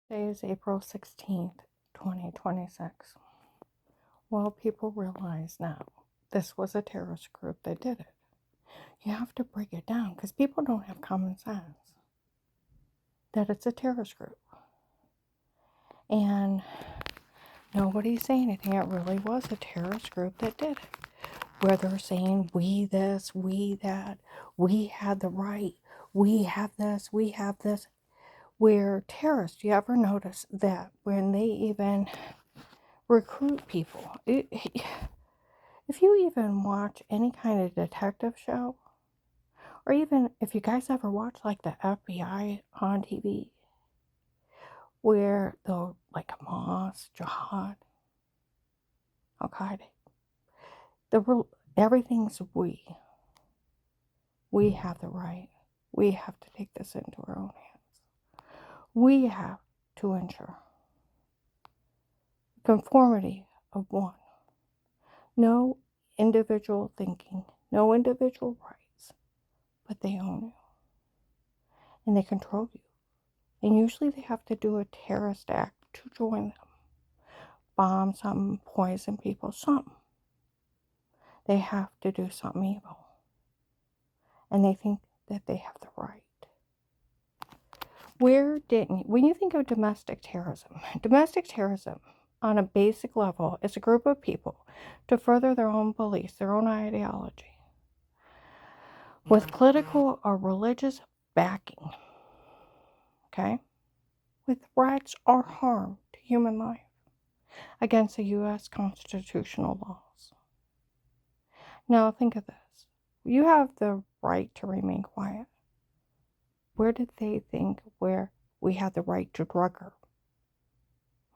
Today is April 16th, 2026. Well, people realize now this was a terrorist group that did it. You have to break it down because people don't have common sense that it's a terrorist group. And nobody's saying anything. It really was a terrorist group that did it. Where they're saying, we this, we that, we had the right, we have this, we have this. Where terrorists, you ever notice that when they even recruit people, if you even watch any kind of detective show, or even if you guys ever watch like the FBI on TV, where they'll like Hamas, Jihad, Al Qaeda, everything's we. We have the right. We have to take this into our own hands. We have to ensure conformity of one. No individual thinking, no individual rights, but they own you. And they control you. And usually they have to do a terrorist act to join them. Bomb something, poison people, something. They have to do something evil. And they think that they have the right. When you think of domestic terrorism on a basic level is a group of people to further their own beliefs, their own ideology, with political or religious backing, okay, with threats or harm to human life against the U.S. constitutional laws. Now think of this. You have the right to remain quiet. Where did they think where we had the right to drug her?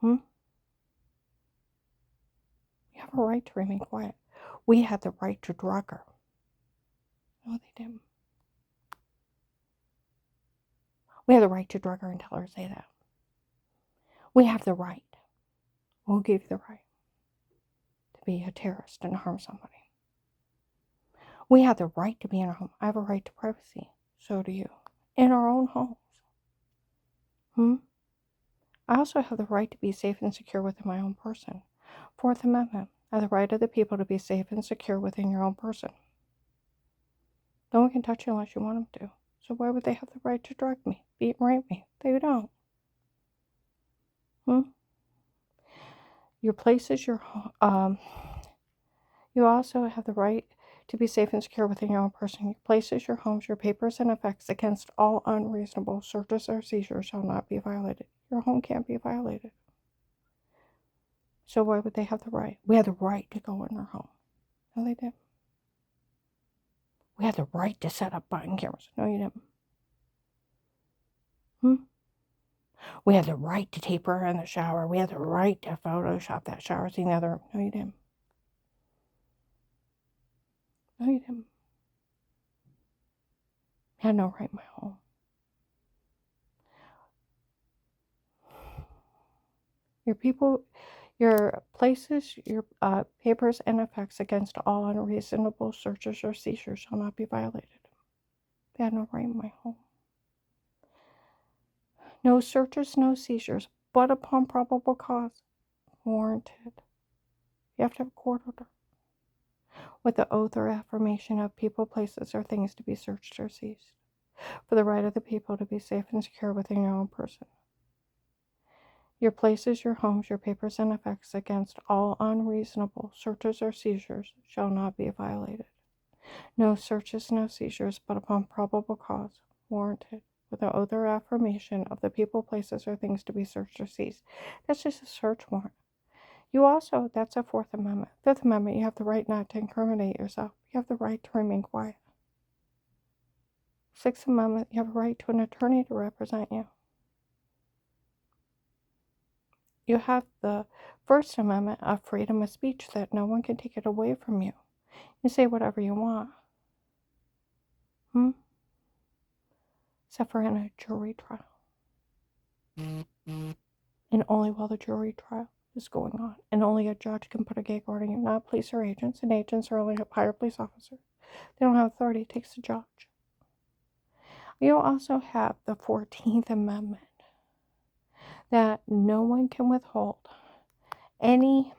You have a right to remain quiet. We had the right to drug her. No, they didn't. We have the right to drug her and tell her to say that. We have the right. Who gave you the right to be a terrorist and harm somebody? We have the right to be in our home. I have a right to privacy. So do you. In our own homes. I also have the right to be safe and secure within my own person. Fourth Amendment. I have the right of the people to be safe and secure within your own person. No one can touch you unless you want them to. So why would they have the right to drug me, beat and rape me? They don't. Your place is your home. You also have the right to be safe and secure within your own person. Your places, your homes, your papers, and effects against all unreasonable searches or seizures shall not be violated. Your home can't be violated. So why would they have the right? We have the right to go in their home. No, they didn't. We had the right to set up button cameras. No, you didn't. We had the right to tape her in the shower. We had the right to Photoshop that shower scene in the other room. No, you didn't. No, you didn't. You had no right in my home. Your people, your places, your papers, and effects against all unreasonable searches or seizures shall not be violated. They had no right in my home. No searches, no seizures, but upon probable cause warranted. You have to have a court order with the oath or affirmation of people, places, or things to be searched or seized, for the right of the people to be safe and secure within your own person. Your places, your homes, your papers, and effects against all unreasonable searches or seizures shall not be violated. No searches, no seizures, but upon probable cause warranted, with the oath or affirmation of the people, places, or things to be searched or seized. That's just a search warrant. You also, that's a Fourth Amendment. Fifth Amendment, you have the right not to incriminate yourself. You have the right to remain quiet. Sixth Amendment, you have a right to an attorney to represent you. You have the First Amendment of freedom of speech, that no one can take it away from you. You say whatever you want. Except for in a jury trial. And only while the jury trial is going on. And only a judge can put a gag order on you, not police or agents. And agents are only a higher police officer. They don't have authority, it takes the judge. You also have the 14th Amendment, that no one can withhold any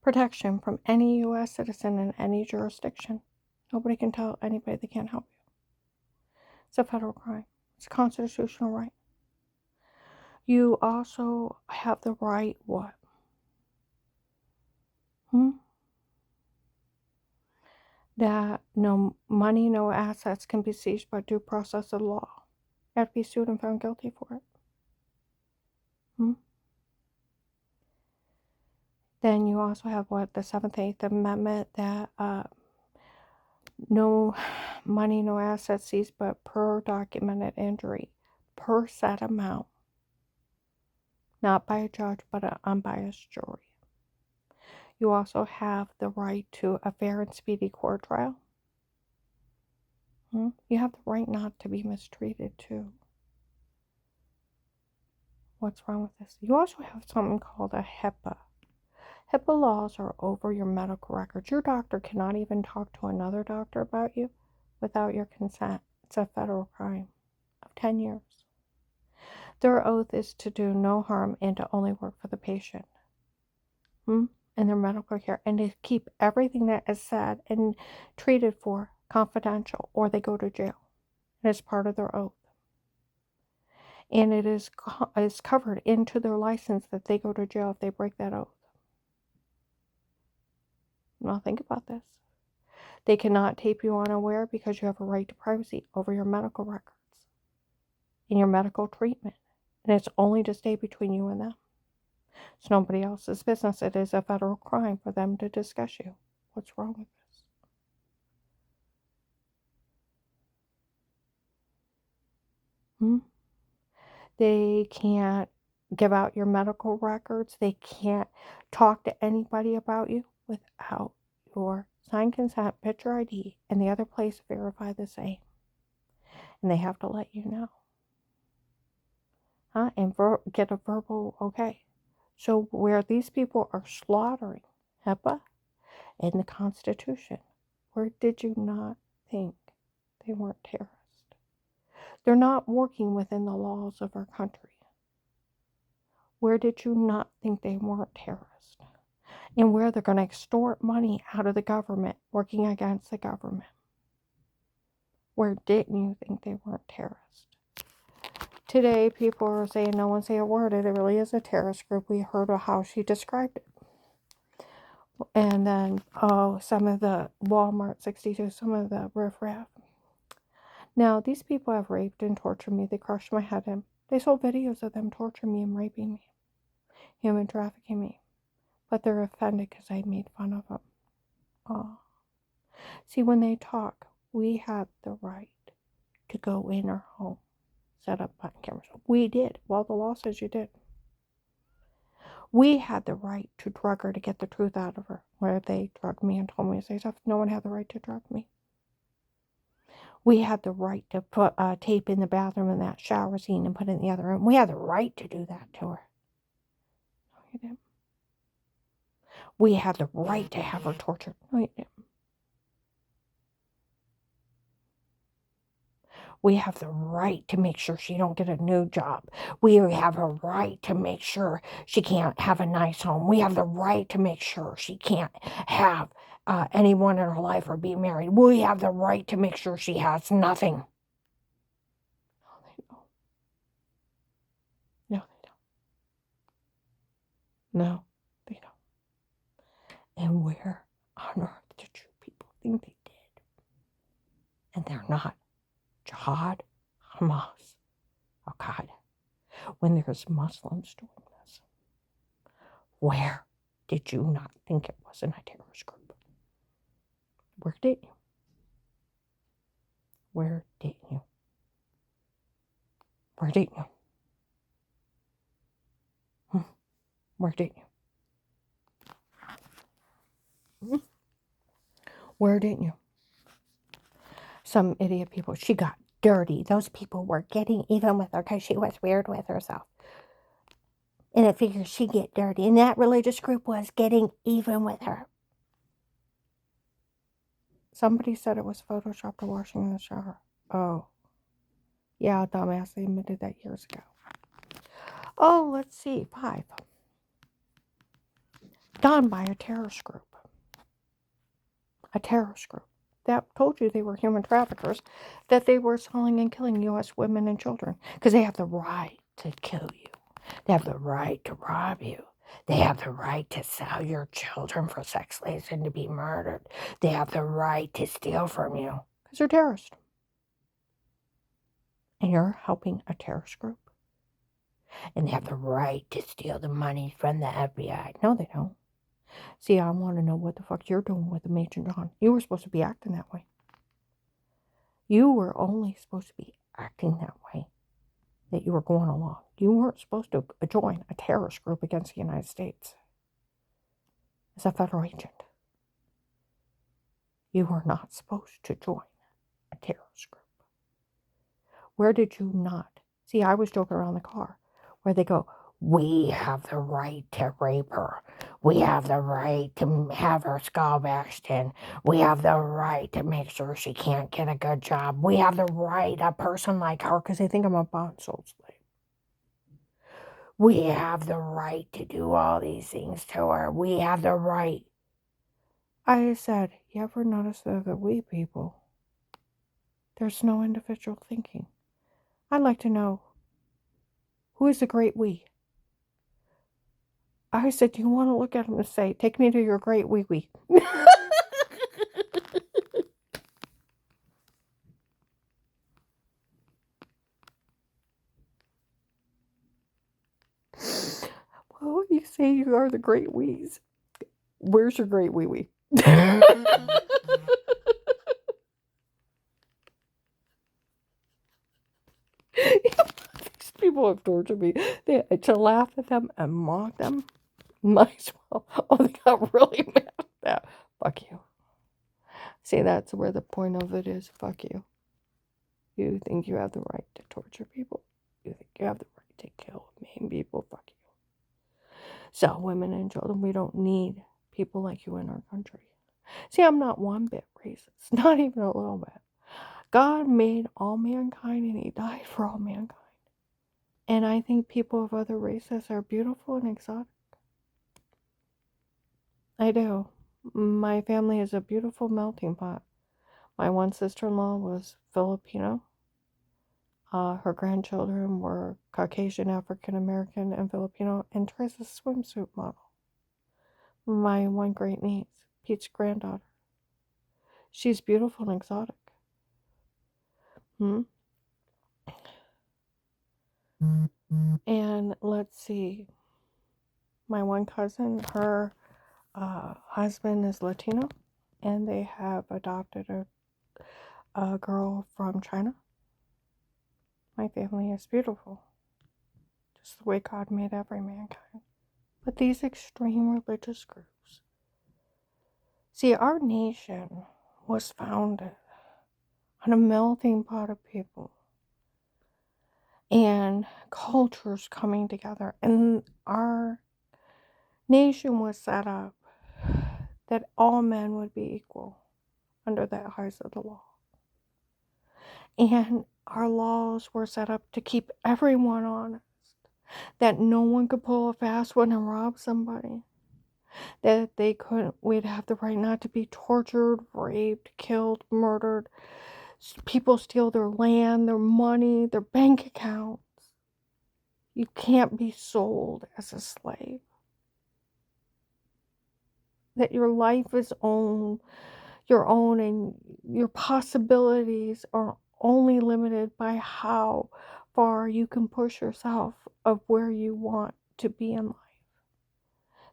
protection from any U.S. citizen in any jurisdiction. Nobody can tell anybody they can't help you. It's a federal crime. It's a constitutional right. You also have the right, what? That no money, no assets can be seized by due process of law. You have to be sued and found guilty for it. Then you also have what? The 7th, 8th Amendment, that no money, no assets seized, but per documented injury, per set amount. Not by a judge, but an unbiased jury. You also have the right to a fair and speedy court trial. You have the right not to be mistreated, too. What's wrong with this? You also have something called a HIPAA. HIPAA laws are over your medical records. Your doctor cannot even talk to another doctor about you without your consent. It's a federal crime of 10 years. Their oath is to do no harm and to only work for the patient in their medical care, and to keep everything that is said and treated for confidential, or they go to jail. And it's part of their oath. And it is covered into their license that they go to jail if they break that oath. Now think about this. They cannot tape you unaware because you have a right to privacy over your medical records and your medical treatment. And it's only to stay between you and them. It's nobody else's business. It is a federal crime for them to discuss you. What's wrong with this? They can't give out your medical records. They can't talk to anybody about you without your signed consent, picture ID, and the other place verify the same. And they have to let you know. And get a verbal okay. So where these people are slaughtering HIPAA and the Constitution, where did you not think they weren't terrorists? They're not working within the laws of our country. Where did you not think they weren't terrorists? And where they're going to extort money out of the government, working against the government? Where didn't you think they weren't terrorists? Today, people are saying, no one say a word. It really is a terrorist group. We heard of how she described it. And then, some of the Walmart 62, some of the riffraff. Now, these people have raped and tortured me. They crushed my head in. They sold videos of them torturing me and raping me, human trafficking me. But they're offended because I made fun of them. Oh. See, when they talk, we had the right to go in our home, set up button cameras. We did. Well, the law says you did. We had the right to drug her to get the truth out of her, where they drugged me and told me to say stuff. No one had the right to drug me. We had the right to put tape in the bathroom in that shower scene and put it in the other room. We had the right to do that to her. No, you didn't. We had the right to have her tortured. No, you didn't. We have the right to make sure she don't get a new job. We have a right to make sure she can't have a nice home. We have the right to make sure she can't have anyone in her life or be married. We have the right to make sure she has nothing. No, they don't. No, they don't. No, they don't. And where on earth did you people think they did? And they're not. Jihad, Hamas, Al-Qaeda, when there's Muslims doing this. Where did you not think it wasn't a terrorist group? Where did you? Where did you? Where did you? Where did you? Where didn't you? Some idiot people. She got dirty. Those people were getting even with her because she was weird with herself. And it figures she'd get dirty. And that religious group was getting even with her. Somebody said it was photoshopped or washing in the shower. Oh. Yeah, dumbass. They admitted that years ago. Oh, let's see, 5. Done by a terrorist group. A terrorist group that told you they were human traffickers, that they were selling and killing U.S. women and children because they have the right to kill you. They have the right to rob you. They have the right to sell your children for sex slaves and to be murdered. They have the right to steal from you because they're terrorists. And you're helping a terrorist group. And they have the right to steal the money from the FBI. No, they don't. See, I want to know what the fuck you're doing with the Major John. You were supposed to be acting that way. You were only supposed to be acting that way, that you were going along. You weren't supposed to join a terrorist group against the United States as a federal agent. You were not supposed to join a terrorist group. Where did you not? See, I was joking around the car where they go, we have the right to rape her. We have the right to have her skull bashed in. We have the right to make sure she can't get a good job. We have the right, a person like her, because they think I'm a bond soul slave. We have the right to do all these things to her. We have the right. I said, you ever notice that the we people, there's no individual thinking. I'd like to know, who is the great we? I said, do you want to look at him and say, take me to your great wee-wee? Well, you say you are the great wees. Where's your great wee-wee? These people have tortured me. To laugh at them and mock them, might as well. Oh, they got really mad at that. Fuck you. See, that's where the point of it is. Fuck you. You think you have the right to torture people? You think you have the right to kill, maim people? Fuck you. Sell women and children. We don't need people like you in our country. See, I'm not one bit racist. Not even a little bit. God made all mankind and he died for all mankind. And I think people of other races are beautiful and exotic. I do. My family is a beautiful melting pot. My one sister-in-law was Filipino. Her grandchildren were Caucasian, African-American, and Filipino, and Teresa's a swimsuit model. My one great niece, Pete's granddaughter. She's beautiful and exotic. And let's see. My one cousin, her husband is Latino, and they have adopted a girl from China. My family is beautiful, just the way God made every mankind. But these extreme religious groups. See, our nation was founded on a melting pot of people and cultures coming together. And our nation was set up that all men would be equal under the eyes of the law. And our laws were set up to keep everyone honest, that no one could pull a fast one and rob somebody, that we'd have the right not to be tortured, raped, killed, murdered, people steal their land, their money, their bank accounts. You can't be sold as a slave. That your life is your own and your possibilities are only limited by how far you can push yourself of where you want to be in life.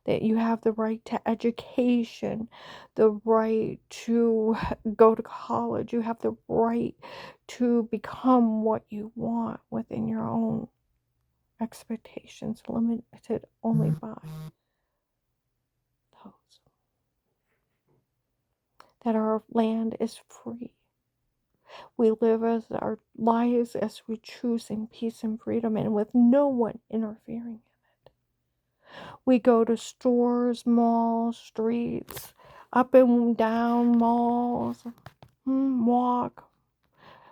That you have the right to education, the right to go to college, you have the right to become what you want within your own expectations, limited only by those. That our land is free. We live as our lives as we choose in peace and freedom and with no one interfering in it. We go to stores, malls, streets, up and down malls, walk.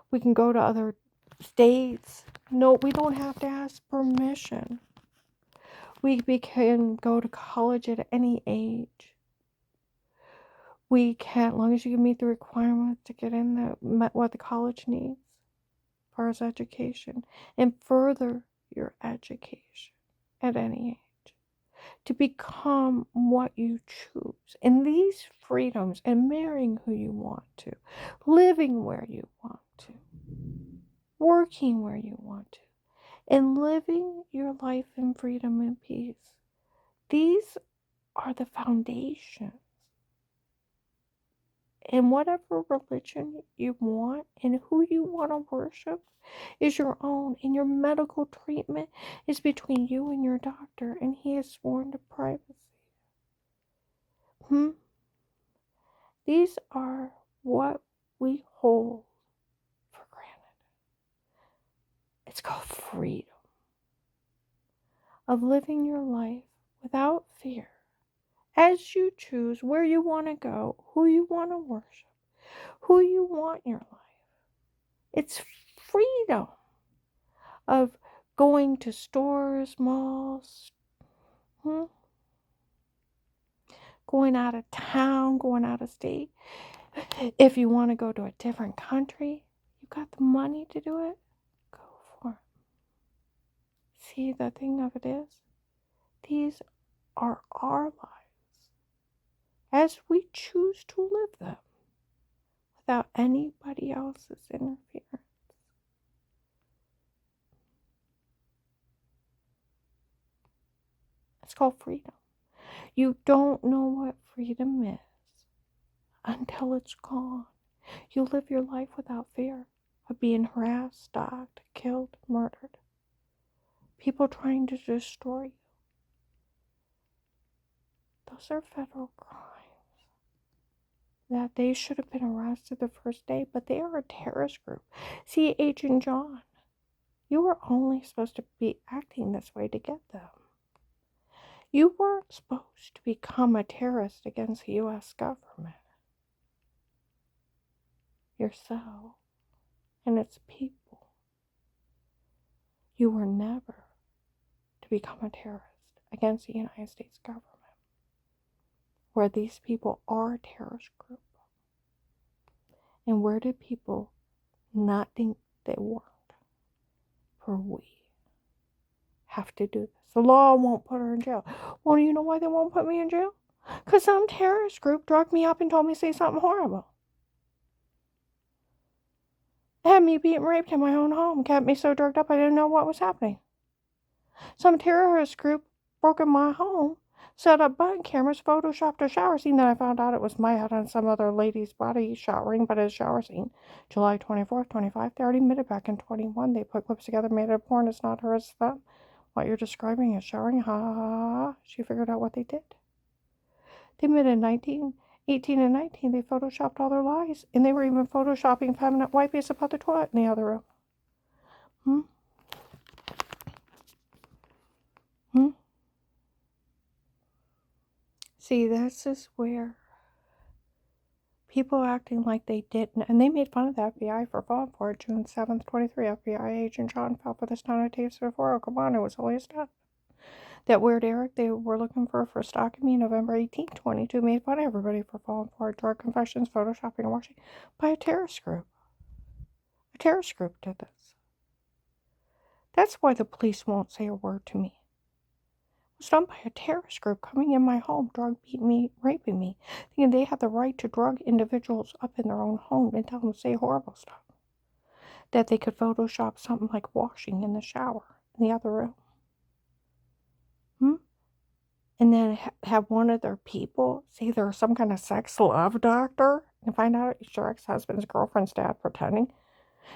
We can go to other states. No, we don't have to ask permission. We can go to college at any age. We can, as long as you can meet the requirements to get in what the college needs as far as education, and further your education at any age, to become what you choose. And these freedoms, and marrying who you want to, living where you want to, working where you want to, and living your life in freedom and peace. These are the foundations. And whatever religion you want and who you want to worship is your own. And your medical treatment is between you and your doctor, and he is sworn to privacy. These are what we hold for granted. It's called freedom of living your life without fear, as you choose where you want to go, who you want to worship, who you want in your life. It's freedom of going to stores, malls, going out of town, going out of state. If you want to go to a different country, you got the money to do it, go for it. See, the thing of it is, these are our lives as we choose to live them without anybody else's interference. It's called freedom. You don't know what freedom is until it's gone. You live your life without fear of being harassed, stalked, killed, murdered. People trying to destroy you. Those are federal crimes. That they should have been arrested the first day, but they are a terrorist group. See, Agent John, you were only supposed to be acting this way to get them. You weren't supposed to become a terrorist against the U.S. government, yourself, and its people. You were never to become a terrorist against the United States government, where these people are a terrorist group. And where did people not think they weren't? For we have to do this. The law won't put her in jail. Well, you know why they won't put me in jail? Because some terrorist group drugged me up and told me to say something horrible. Had me being raped in my own home. Kept me so drugged up I didn't know what was happening. Some terrorist group broke in my home, set up button cameras, photoshopped a shower scene. Then I found out it was my head on some other lady's body showering, but it's a shower scene. July 24th, 25. They already admitted back in 21. They put clips together, made it a porn. It's not her, it's them. What you're describing is showering. Ha ha ha. She figured out what they did. They admitted 18 and 19. They photoshopped all their lies. And they were even photoshopping feminine wipes about the toilet in the other room. See, this is where people acting like they didn't, and they made fun of the FBI for falling for it. June 7th, 23, FBI agent John fell for this town of tapes before. Oh, come on, it was only a step. That weird Eric they were looking for stalking me November 18th, 22, made fun of everybody for falling for it. Drug confessions, photoshopping, and washing by a terrorist group. A terrorist group did this. That's why the police won't say a word to me. It was done by a terrorist group coming in my home, drug beating me, raping me, thinking they had the right to drug individuals up in their own home and tell them to say horrible stuff. That they could Photoshop something like washing in the shower in the other room. And then have one of their people say they're some kind of sex love doctor and find out it's your ex-husband's girlfriend's dad pretending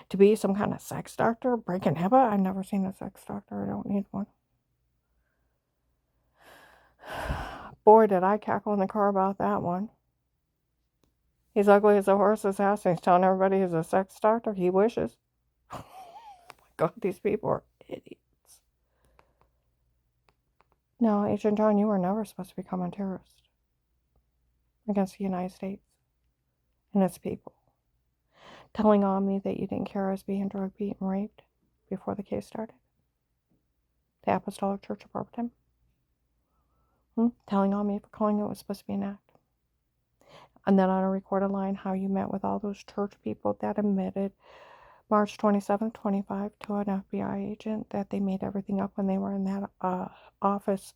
to be some kind of sex doctor, breaking HIPAA. I've never seen a sex doctor. I don't need one. Boy, did I cackle in the car about that one. He's ugly as a horse's ass, and he's telling everybody he's a sex doctor. He wishes. Oh my God, these people are idiots. No, Agent John, you were never supposed to become a terrorist against the United States and its people. Telling on me that you didn't care I was being drugged, beaten, raped before the case started. The Apostolic Church of Barberton. Telling on me for calling it was supposed to be an act. And then on a recorded line, how you met with all those church people that admitted March 27th, 25 to an FBI agent that they made everything up when they were in that office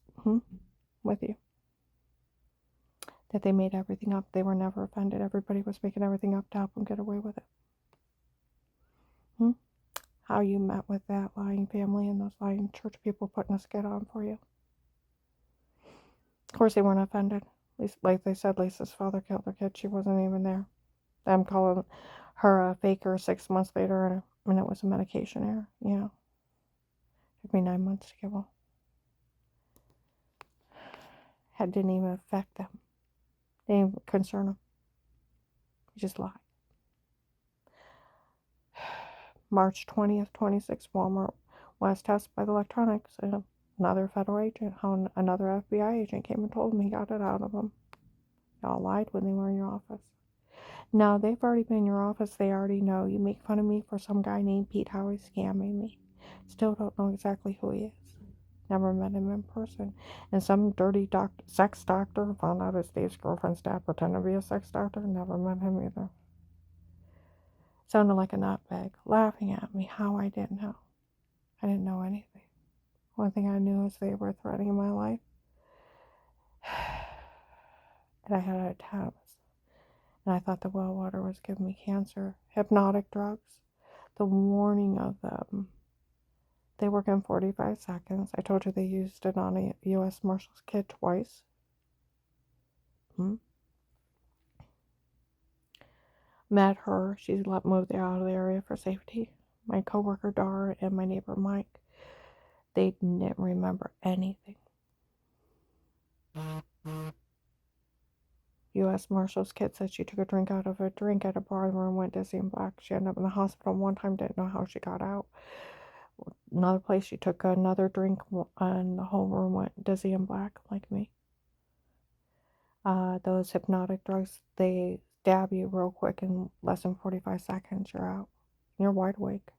with you. That they made everything up. They were never offended. Everybody was making everything up to help them get away with it. How you met with that lying family and those lying church people putting a skit on for you. Of course, they weren't offended. Like they said, Lisa's father killed her kid. She wasn't even there. Them calling her a faker 6 months later, and it was a medication error. Yeah. Took me 9 months to get well. It didn't even affect them. They didn't even concern them. You just lied. March 20th, 26, Walmart was tested by the electronics. And another federal agent, another FBI agent came and told him he got it out of them. Y'all lied when they were in your office. Now, they've already been in your office. They already know. You make fun of me for some guy named Pete Howey scamming me. Still don't know exactly who he is. Never met him in person. And some dirty sex doctor found out his Dave's girlfriend's dad pretended to be a sex doctor. Never met him either. Sounded like a nutbag, laughing at me how I didn't know. I didn't know anything. One thing I knew is they were threatening my life. And I had attempts. And I thought the well water was giving me cancer. Hypnotic drugs. The warning of them. They work in 45 seconds. I told you they used it on a U.S. Marshals kid twice. Met her. She's moved out of the area for safety. My coworker Dara and my neighbor Mike. They didn't remember anything. U.S. Marshals kid said she took a drink out of a drink at a bar in the room, went dizzy and black. She ended up in the hospital one time, didn't know how she got out. Another place, she took another drink and the whole room went dizzy and black, like me. Those hypnotic drugs, they stab you real quick in less than 45 seconds, you're out. You're wide awake.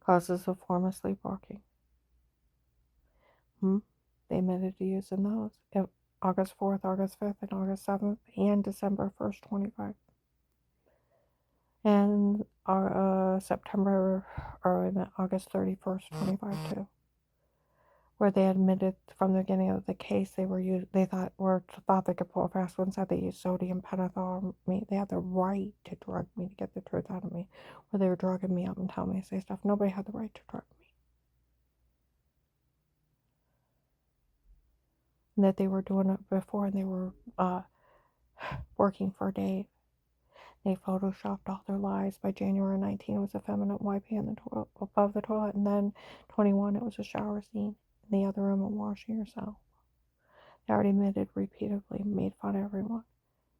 Causes a form of sleepwalking. They admitted to using those August 4th, August 5th, and August 7th, and December 1st, 25. And September, or August 31st, 25 too. Where they admitted from the beginning of the case they thought they could pull a fast one, said they used sodium pentothal on me. They had the right to drug me to get the truth out of me. Where they were drugging me up and telling me to say stuff. Nobody had the right to drug me. And that they were doing it before, and they were working for Dave. They photoshopped all their lies. By January 19, it was a feminine wiping in the toilet, above the toilet, and then 21, it was a shower scene in the other room and washing yourself. They already admitted repeatedly, made fun of everyone.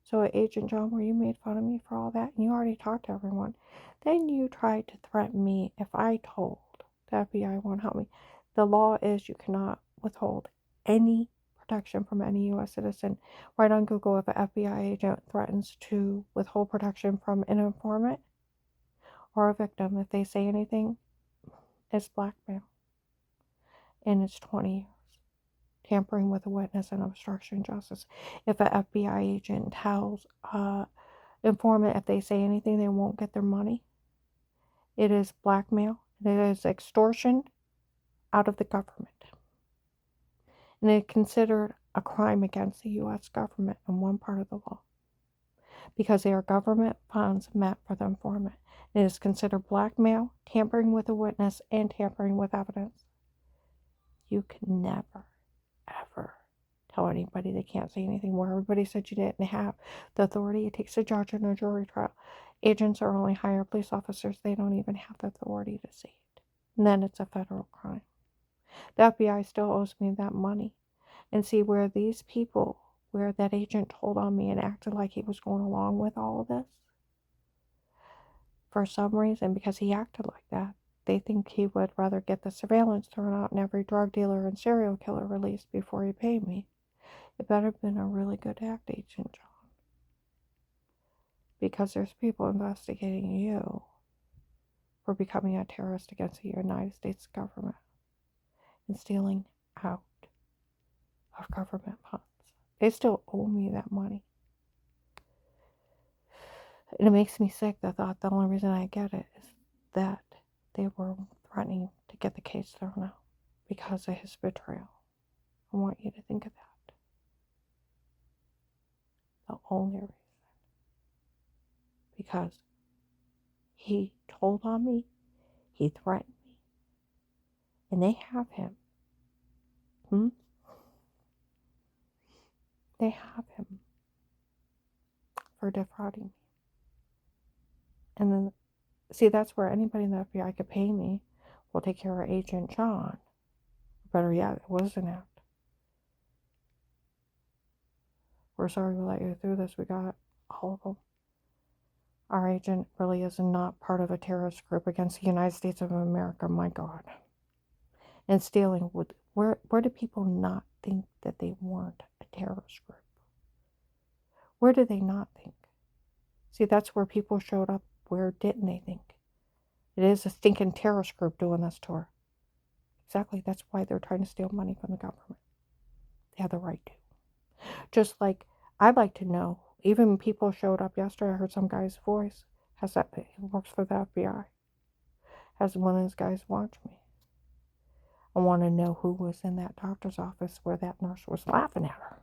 So, Agent John, where you made fun of me for all that, and you already talked to everyone, then you tried to threaten me if I told the FBI won't help me. The law is you cannot withhold any protection from any U.S. citizen. Right on Google, if an FBI agent threatens to withhold protection from an informant or a victim, if they say anything, it's blackmail. And it's 20 years. Tampering with a witness and obstruction of justice. If an FBI agent tells informant if they say anything, they won't get their money. It is blackmail. It is extortion out of the government. And it is considered a crime against the U.S. government in one part of the law. Because they are government funds meant for the informant. It is considered blackmail, tampering with a witness, and tampering with evidence. You can never, ever tell anybody they can't say anything where everybody said you didn't have the authority. It takes a judge in a jury trial. Agents are only hired police officers. They don't even have the authority to say it. And then it's a federal crime. The FBI still owes me that money. And see where these people, where that agent told on me and acted like he was going along with all of this. For some reason, because he acted like that, they think he would rather get the surveillance thrown out and every drug dealer and serial killer released before he paid me. It better have been a really good act, Agent John. Because there's people investigating you for becoming a terrorist against the United States government and stealing out of government funds. They still owe me that money. And it makes me sick, the thought the only reason I get it is that they were threatening to get the case thrown out because of his betrayal. I want you to think of that. The only reason. Because he told on me, he threatened me, and they have him. They have him for defrauding me. And then, see, that's where anybody in the FBI could pay me will take care of Agent John. Better yet, it wasn't it. We're sorry we let you through this. We got all of them. Our agent really is not part of a terrorist group against the United States of America, my God. And stealing, where do people not think that they weren't a terrorist group? Where do they not think? See, that's where people showed up. Where didn't they think? It is a stinking terrorist group doing this to her. Exactly, that's why they're trying to steal money from the government. They have the right to. Just like, I'd like to know, even people showed up yesterday, I heard some guy's voice, he works for the FBI, has one of his guys watch me. I want to know who was in that doctor's office where that nurse was laughing at her.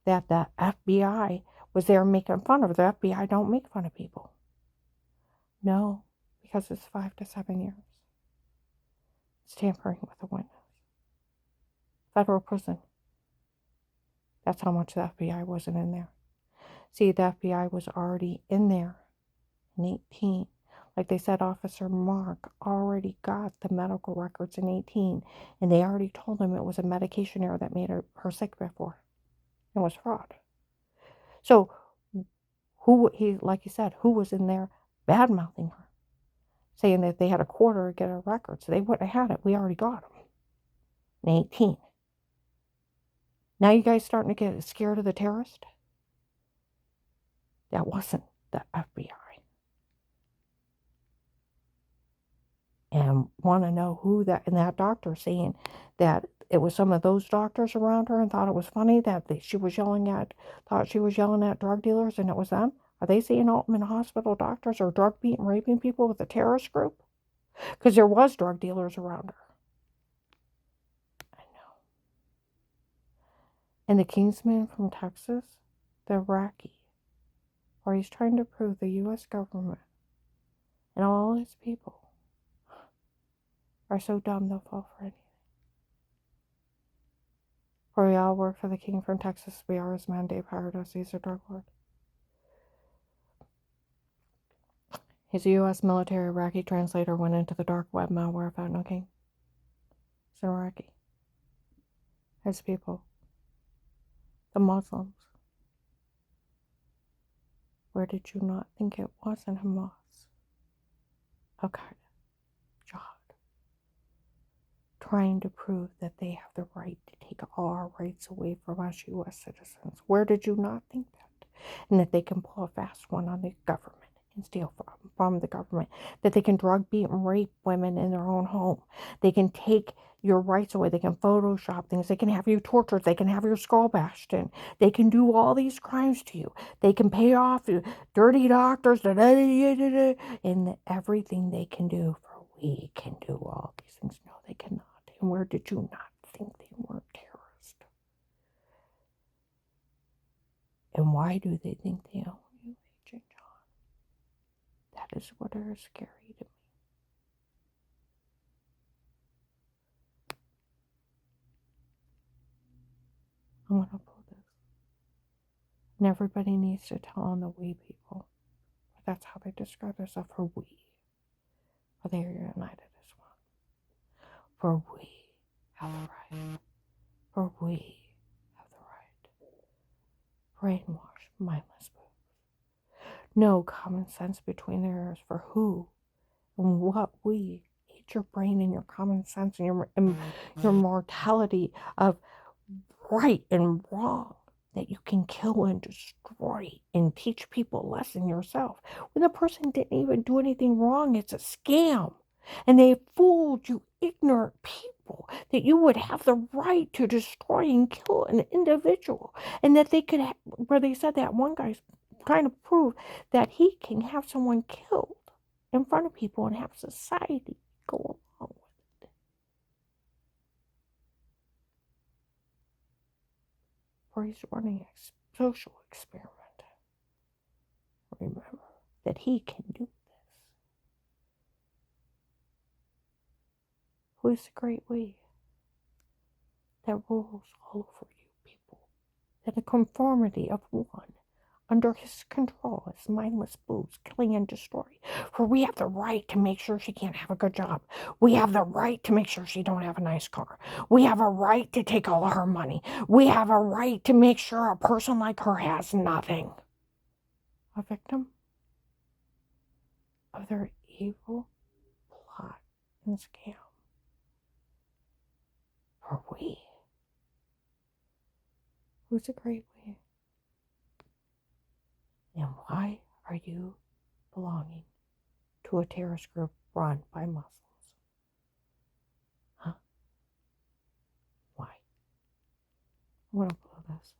That the FBI was there making fun of her. The FBI don't make fun of people. No, because it's 5 to 7 years. It's tampering with a witness. Federal prison. That's how much the FBI wasn't in there. See, the FBI was already in there in 18. Like they said, Officer Mark already got the medical records in 18, and they already told him it was a medication error that made her sick before. It was fraud. So, like he said, who was in there bad-mouthing her? Saying that they had a quarter to get her records. They wouldn't have had it. We already got them in 18. Now you guys starting to get scared of the terrorist? That wasn't the FBI. And want to know who that, and that doctor saying that it was some of those doctors around her and thought it was funny that thought she was yelling at drug dealers and it was them? Are they saying Altman Hospital doctors are drug beating, raping people with a terrorist group? Because there was drug dealers around her. I know. And the Kingsman from Texas, the Iraqi, where he's trying to prove the U.S. government and all its people are so dumb they'll fall for anything. For we all work for the king from Texas. We are his mandate hired us. He's a drug lord. He's a U.S. military Iraqi translator, went into the dark web malware, found no king. He's an Iraqi. His people. The Muslims. Where did you not think it wasn't Hamas? Al-Qaeda. Jihad. Trying to prove that they have the right to take all our rights away from us U.S. citizens. Where did you not think that? And that they can pull a fast one on the government and steal from the government. That they can drug, beat, and rape women in their own home. They can take your rights away. They can Photoshop things. They can have you tortured. They can have your skull bashed in. They can do all these crimes to you. They can pay off dirty doctors. And everything they can do for we can do all these things. No, they cannot. And where did you not think they weren't terrorists? And why do they think they own you, Agent John? That is what is scary to me. I'm going to pull this. And everybody needs to tell on the we people. But that's how they describe themselves, for we. For they are united as one. For we have the right. For we have the right. Brainwash, mindless moves. No common sense between their ears for who and what we. Eat your brain and your common sense and your mortality of right and wrong that you can kill and destroy and teach people a lesson yourself. When the person didn't even do anything wrong, it's a scam. And they fooled you ignorant people people, that you would have the right to destroy and kill an individual, and that they could, where they said that one guy's trying to prove that he can have someone killed in front of people and have society go along with it. Where he's running a social experiment. Remember that he can do this. Who is the great we that rules all over you people? That the conformity of one under his control is mindless booze, killing and destroying. For we have the right to make sure she can't have a good job. We have the right to make sure she don't have a nice car. We have a right to take all of her money. We have a right to make sure a person like her has nothing. A victim of their evil plot and scam. Are we? Who's a great we? And why are you belonging to a terrorist group run by Muslims? Huh? Why? I'm going to blow this.